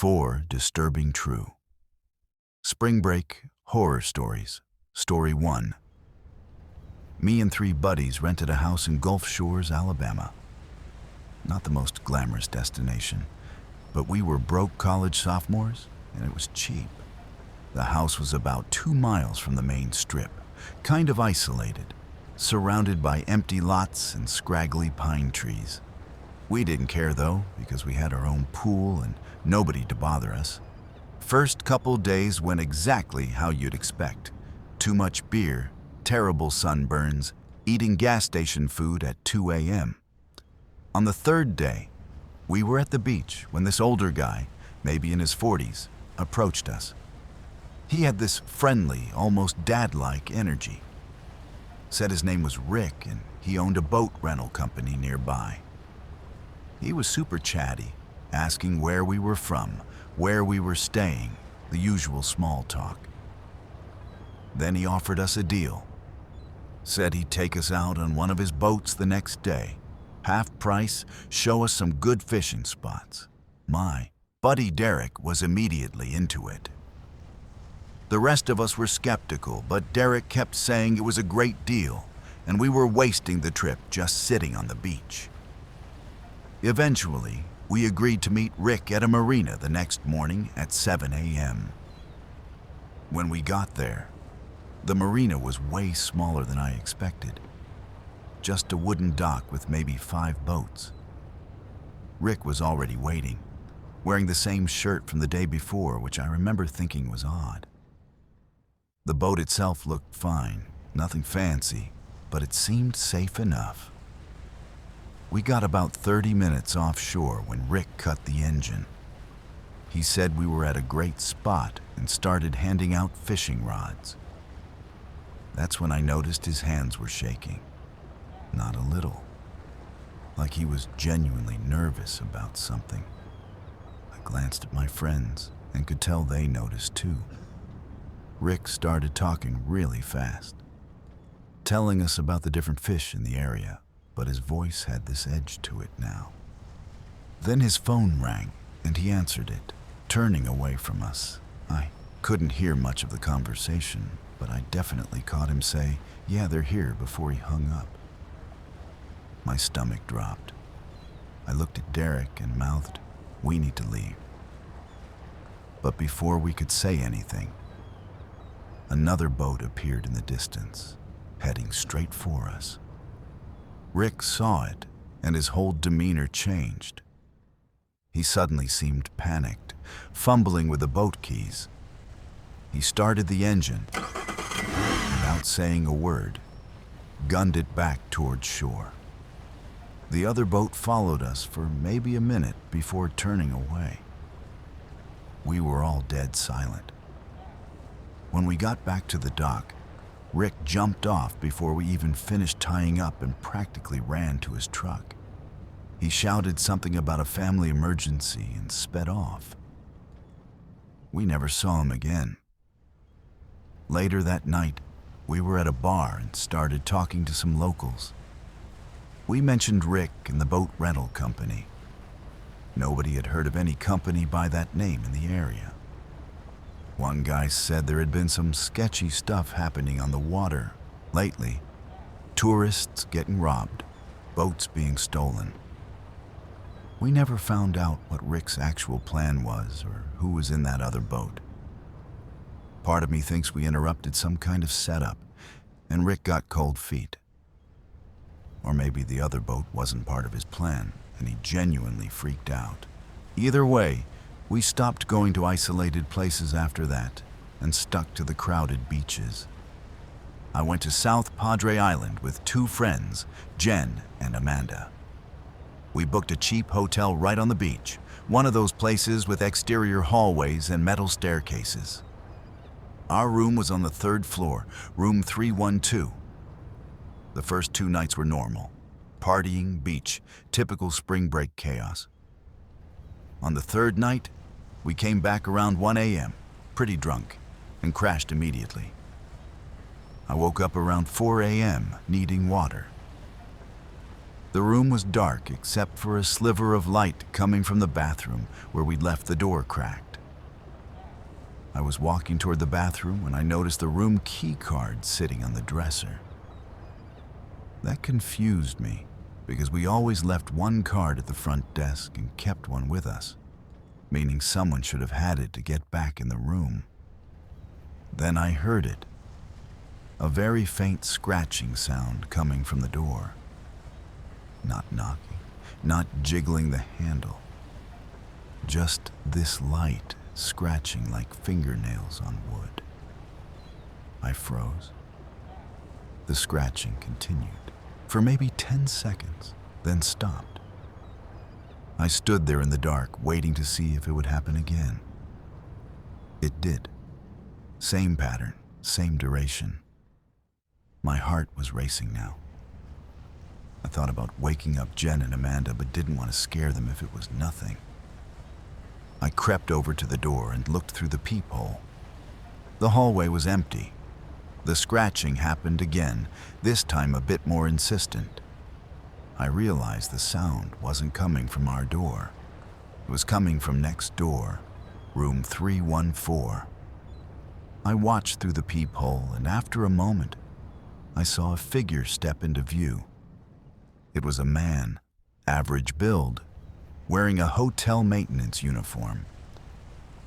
4 Disturbing True. Spring Break Horror Stories. Story 1. Me and 3 buddies rented a house in Gulf Shores, Alabama. Not the most glamorous destination, but we were broke college sophomores, and it was cheap. The house was about 2 miles from the main strip, kind of isolated, surrounded by empty lots and scraggly pine trees. We didn't care though, because we had our own pool and nobody to bother us. First couple days went exactly how you'd expect. Too much beer, terrible sunburns, eating gas station food at 2 a.m. On the 3rd day, we were at the beach when this older guy, maybe in his 40s, approached us. He had this friendly, almost dad-like energy. Said his name was Rick and he owned a boat rental company nearby. He was super chatty, asking where we were from, where we were staying, the usual small talk. Then he offered us a deal. Said he'd take us out on one of his boats the next day. Half price, show us some good fishing spots. My buddy Derek was immediately into it. The rest of us were skeptical, but Derek kept saying it was a great deal, and we were wasting the trip just sitting on the beach. Eventually, we agreed to meet Rick at a marina the next morning at 7 a.m. When we got there, the marina was way smaller than I expected. Just a wooden dock with maybe 5 boats. Rick was already waiting, wearing the same shirt from the day before, which I remember thinking was odd. The boat itself looked fine, nothing fancy, but it seemed safe enough. We got about 30 minutes offshore when Rick cut the engine. He said we were at a great spot and started handing out fishing rods. That's when I noticed his hands were shaking. Not a little. Like he was genuinely nervous about something. I glanced at my friends and could tell they noticed too. Rick started talking really fast, telling us about the different fish in the area, but his voice had this edge to it now. Then his phone rang, and he answered it, turning away from us. I couldn't hear much of the conversation, but I definitely caught him say, "Yeah, they're here," before he hung up. My stomach dropped. I looked at Derek and mouthed, "We need to leave." But before we could say anything, another boat appeared in the distance, heading straight for us. Rick saw it, and his whole demeanor changed. He suddenly seemed panicked, fumbling with the boat keys. He started the engine, without saying a word, gunned it back toward shore. The other boat followed us for maybe a minute before turning away. We were all dead silent. When we got back to the dock, Rick jumped off before we even finished tying up and practically ran to his truck. He shouted something about a family emergency and sped off. We never saw him again. Later that night, we were at a bar and started talking to some locals. We mentioned Rick and the boat rental company. Nobody had heard of any company by that name in the area. One guy said there had been some sketchy stuff happening on the water lately. Tourists getting robbed, boats being stolen. We never found out what Rick's actual plan was or who was in that other boat. Part of me thinks we interrupted some kind of setup and Rick got cold feet. Or maybe the other boat wasn't part of his plan and he genuinely freaked out. Either way, we stopped going to isolated places after that and stuck to the crowded beaches. I went to South Padre Island with 2 friends, Jen and Amanda. We booked a cheap hotel right on the beach, one of those places with exterior hallways and metal staircases. Our room was on the 3rd floor, room 312. The first 2 nights were normal. Partying, beach, typical spring break chaos. On the 3rd night, we came back around 1 a.m., pretty drunk, and crashed immediately. I woke up around 4 a.m. needing water. The room was dark except for a sliver of light coming from the bathroom where we'd left the door cracked. I was walking toward the bathroom when I noticed the room key card sitting on the dresser. That confused me because we always left one card at the front desk and kept one with us, meaning someone should have had it to get back in the room. Then I heard it, a very faint scratching sound coming from the door. Not knocking, not jiggling the handle, just this light scratching like fingernails on wood. I froze. The scratching continued for maybe 10 seconds, then stopped. I stood there in the dark, waiting to see if it would happen again. It did. Same pattern, same duration. My heart was racing now. I thought about waking up Jen and Amanda, but didn't want to scare them if it was nothing. I crept over to the door and looked through the peephole. The hallway was empty. The scratching happened again, this time a bit more insistent. I realized the sound wasn't coming from our door. It was coming from next door, room 314. I watched through the peephole, and after a moment, I saw a figure step into view. It was a man, average build, wearing a hotel maintenance uniform.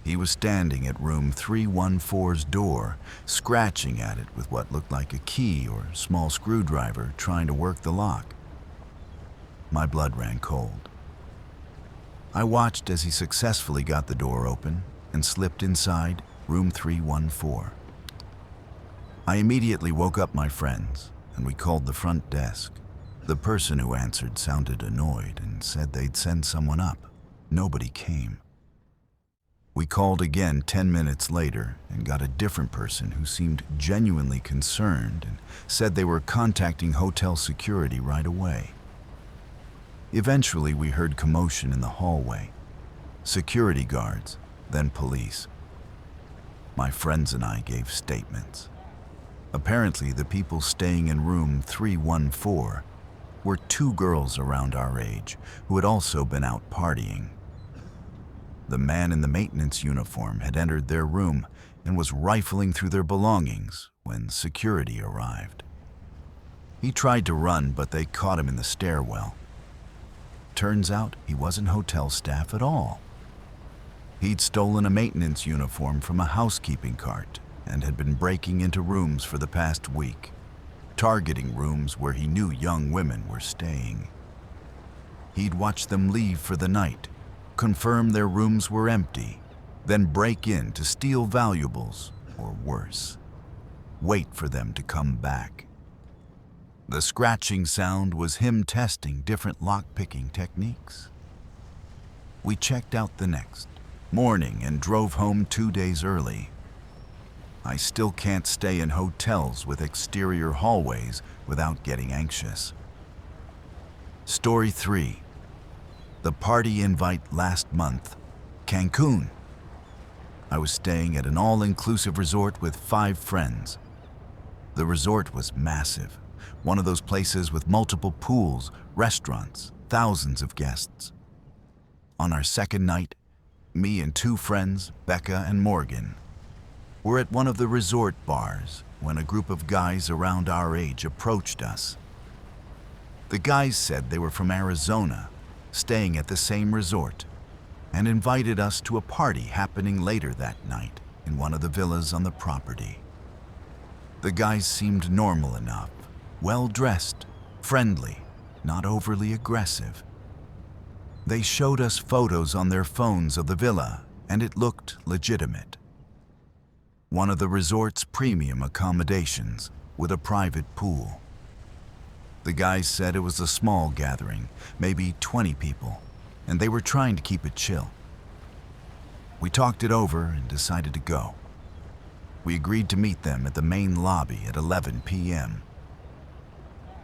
He was standing at room 314's door, scratching at it with what looked like a key or small screwdriver, trying to work the lock. My blood ran cold. I watched as he successfully got the door open and slipped inside room 314. I immediately woke up my friends, and we called the front desk. The person who answered sounded annoyed and said they'd send someone up. Nobody came. We called again 10 minutes later and got a different person who seemed genuinely concerned and said they were contacting hotel security right away. Eventually, we heard commotion in the hallway. Security guards, then police. My friends and I gave statements. Apparently, the people staying in room 314 were two girls around our age who had also been out partying. The man in the maintenance uniform had entered their room and was rifling through their belongings when security arrived. He tried to run, but they caught him in the stairwell. Turns out he wasn't hotel staff at all. He'd stolen a maintenance uniform from a housekeeping cart and had been breaking into rooms for the past week, targeting rooms where he knew young women were staying. He'd watch them leave for the night, confirm their rooms were empty, then break in to steal valuables, or worse, wait for them to come back. The scratching sound was him testing different lock-picking techniques. We checked out the next morning and drove home 2 days early. I still can't stay in hotels with exterior hallways without getting anxious. Story 3. The party invite last month, Cancun. I was staying at an all-inclusive resort with 5 friends. The resort was massive, one of those places with multiple pools, restaurants, thousands of guests. On our second night, me and 2 friends, Becca and Morgan, were at one of the resort bars when a group of guys around our age approached us. The guys said they were from Arizona, staying at the same resort, and invited us to a party happening later that night in one of the villas on the property. The guys seemed normal enough, well-dressed, friendly, not overly aggressive. They showed us photos on their phones of the villa, and it looked legitimate. One of the resort's premium accommodations with a private pool. The guys said it was a small gathering, maybe 20 people, and they were trying to keep it chill. We talked it over and decided to go. We agreed to meet them at the main lobby at 11 p.m.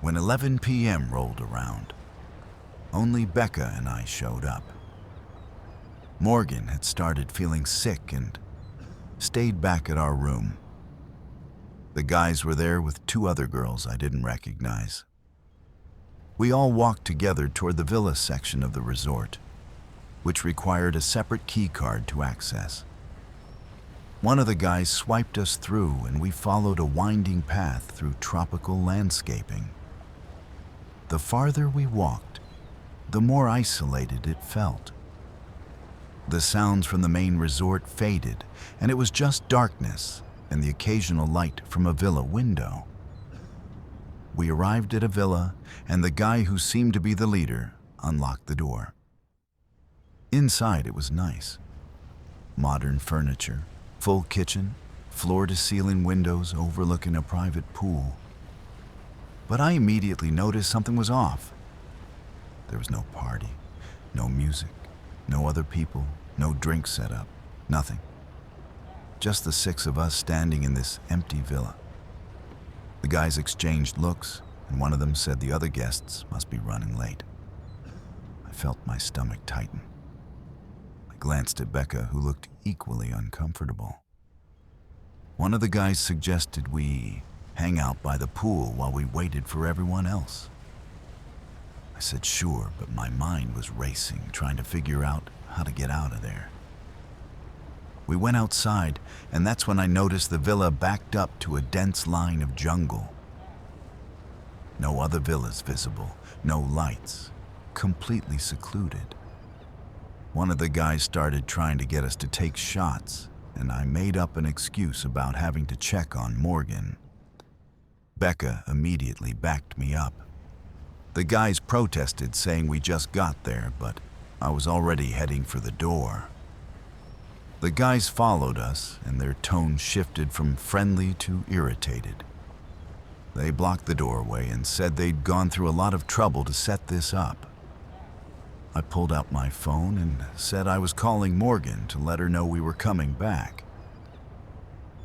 When 11 p.m. rolled around, only Becca and I showed up. Morgan had started feeling sick and stayed back at our room. The guys were there with 2 other girls I didn't recognize. We all walked together toward the villa section of the resort, which required a separate key card to access. One of the guys swiped us through, and we followed a winding path through tropical landscaping. The farther we walked, the more isolated it felt. The sounds from the main resort faded, and it was just darkness and the occasional light from a villa window. We arrived at a villa, and the guy who seemed to be the leader unlocked the door. Inside, it was nice. Modern furniture, full kitchen, floor-to-ceiling windows overlooking a private pool. But I immediately noticed something was off. There was no party, no music, no other people, no drinks set up, nothing. Just the six of us standing in this empty villa. The guys exchanged looks, and one of them said the other guests must be running late. I felt my stomach tighten. I glanced at Becca, who looked equally uncomfortable. One of the guys suggested we hang out by the pool while we waited for everyone else. I said sure, but my mind was racing, trying to figure out how to get out of there. We went outside, and that's when I noticed the villa backed up to a dense line of jungle. No other villas visible, no lights, completely secluded. One of the guys started trying to get us to take shots, and I made up an excuse about having to check on Morgan. Becca immediately backed me up. The guys protested, saying we just got there, but I was already heading for the door. The guys followed us, and their tone shifted from friendly to irritated. They blocked the doorway and said they'd gone through a lot of trouble to set this up. I pulled out my phone and said I was calling Morgan to let her know we were coming back.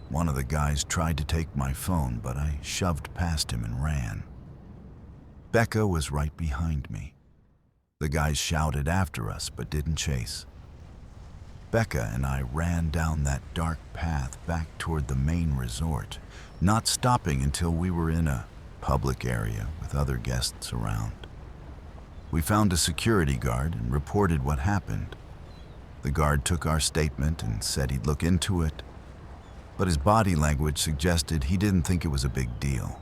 One of the guys tried to take my phone, but I shoved past him and ran. Becca was right behind me. The guys shouted after us, but didn't chase. Becca and I ran down that dark path back toward the main resort, not stopping until we were in a public area with other guests around. We found a security guard and reported what happened. The guard took our statement and said he'd look into it, but his body language suggested he didn't think it was a big deal.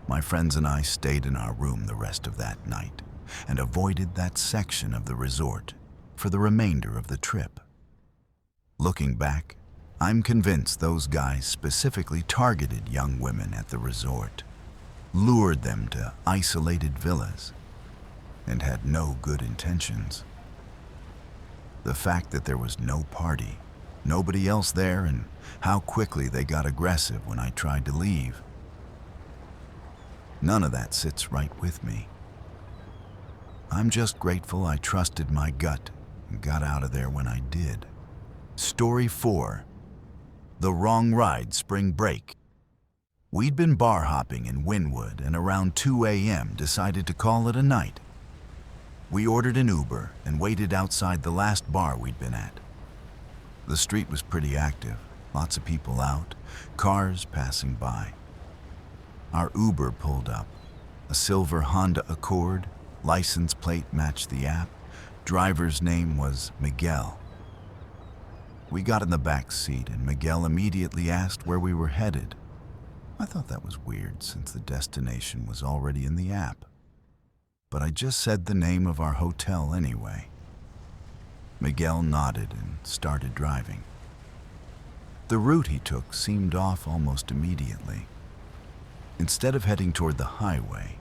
My friends and I stayed in our room the rest of that night and avoided that section of the resort for the remainder of the trip. Looking back, I'm convinced those guys specifically targeted young women at the resort, lured them to isolated villas, and had no good intentions. The fact that there was no party, nobody else there, and how quickly they got aggressive when I tried to leave. None of that sits right with me. I'm just grateful I trusted my gut and got out of there when I did. Story 4. The Wrong Ride Spring Break. We'd been bar hopping in Wynwood and around 2 a.m. decided to call it a night. We ordered an Uber and waited outside the last bar we'd been at. The street was pretty active, lots of people out, cars passing by. Our Uber pulled up, a silver Honda Accord, license plate matched the app, driver's name was Miguel. We got in the back seat and Miguel immediately asked where we were headed. I thought that was weird since the destination was already in the app. But I just said the name of our hotel anyway. Miguel nodded and started driving. The route he took seemed off almost immediately. Instead of heading toward the highway,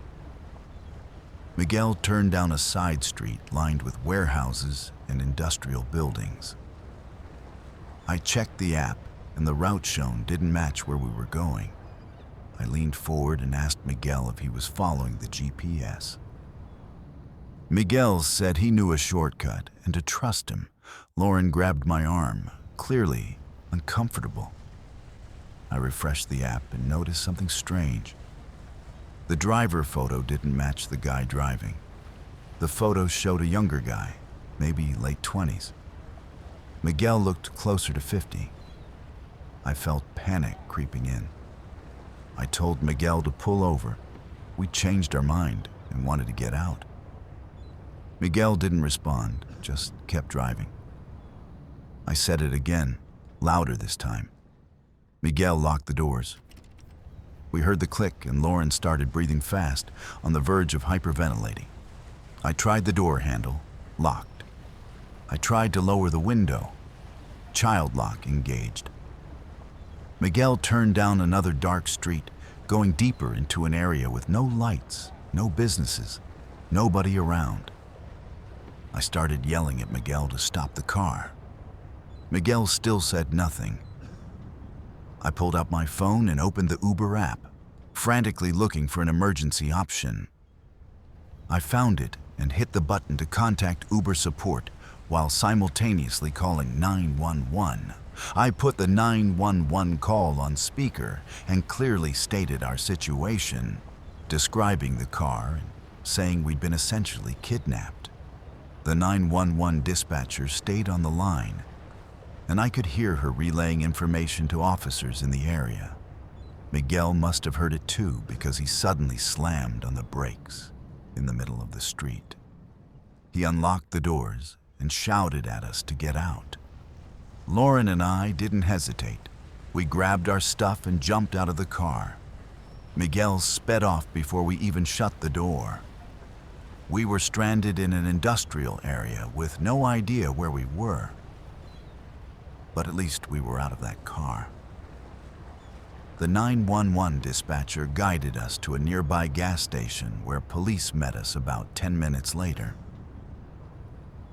Miguel turned down a side street lined with warehouses and industrial buildings. I checked the app, and the route shown didn't match where we were going. I leaned forward and asked Miguel if he was following the GPS. Miguel said he knew a shortcut, and to trust him, Lauren grabbed my arm, clearly uncomfortable. I refreshed the app and noticed something strange. The driver photo didn't match the guy driving. The photo showed a younger guy, maybe late 20s. Miguel looked closer to 50. I felt panic creeping in. I told Miguel to pull over. We changed our mind. and wanted to get out. Miguel didn't respond, just kept driving. I said it again, louder this time. Miguel locked the doors. We heard the click and Lauren started breathing fast, on the verge of hyperventilating. I tried the door handle, locked. I tried to lower the window. Child lock engaged. Miguel turned down another dark street, going deeper into an area with no lights, no businesses, nobody around. I started yelling at Miguel to stop the car. Miguel still said nothing. I pulled out my phone and opened the Uber app, frantically looking for an emergency option. I found it and hit the button to contact Uber support while simultaneously calling 911. I put the 911 call on speaker and clearly stated our situation, describing the car and saying we'd been essentially kidnapped. The 911 dispatcher stayed on the line, and I could hear her relaying information to officers in the area. Miguel must have heard it too because he suddenly slammed on the brakes in the middle of the street. He unlocked the doors and shouted at us to get out. Lauren and I didn't hesitate. We grabbed our stuff and jumped out of the car. Miguel sped off before we even shut the door. We were stranded in an industrial area with no idea where we were. But at least we were out of that car. The 911 dispatcher guided us to a nearby gas station where police met us about 10 minutes later.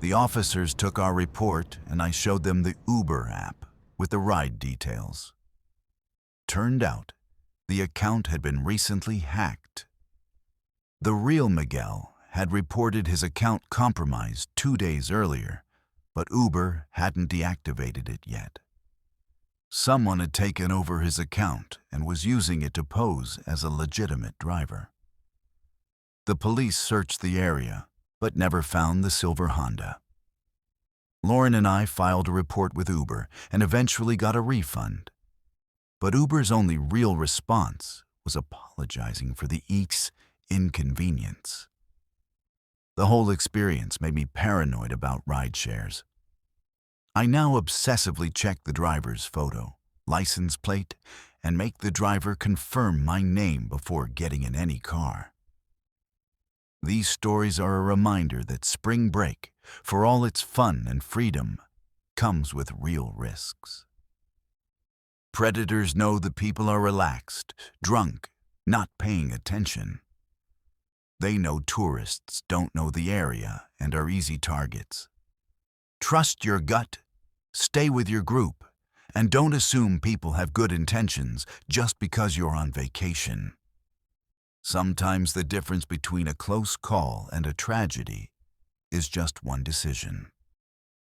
The officers took our report and I showed them the Uber app with the ride details. Turned out, the account had been recently hacked. The real Miguel had reported his account compromised 2 days earlier, but Uber hadn't deactivated it yet. Someone had taken over his account and was using it to pose as a legitimate driver. The police searched the area, but never found the silver Honda. Lauren and I filed a report with Uber and eventually got a refund. But Uber's only real response was apologizing for the inconvenience. The whole experience made me paranoid about ride shares. I now obsessively check the driver's photo, license plate, and make the driver confirm my name before getting in any car. These stories are a reminder that spring break, for all its fun and freedom, comes with real risks. Predators know that people are relaxed, drunk, not paying attention. They know tourists don't know the area and are easy targets. Trust your gut, stay with your group, and don't assume people have good intentions just because you're on vacation. Sometimes the difference between a close call and a tragedy is just one decision.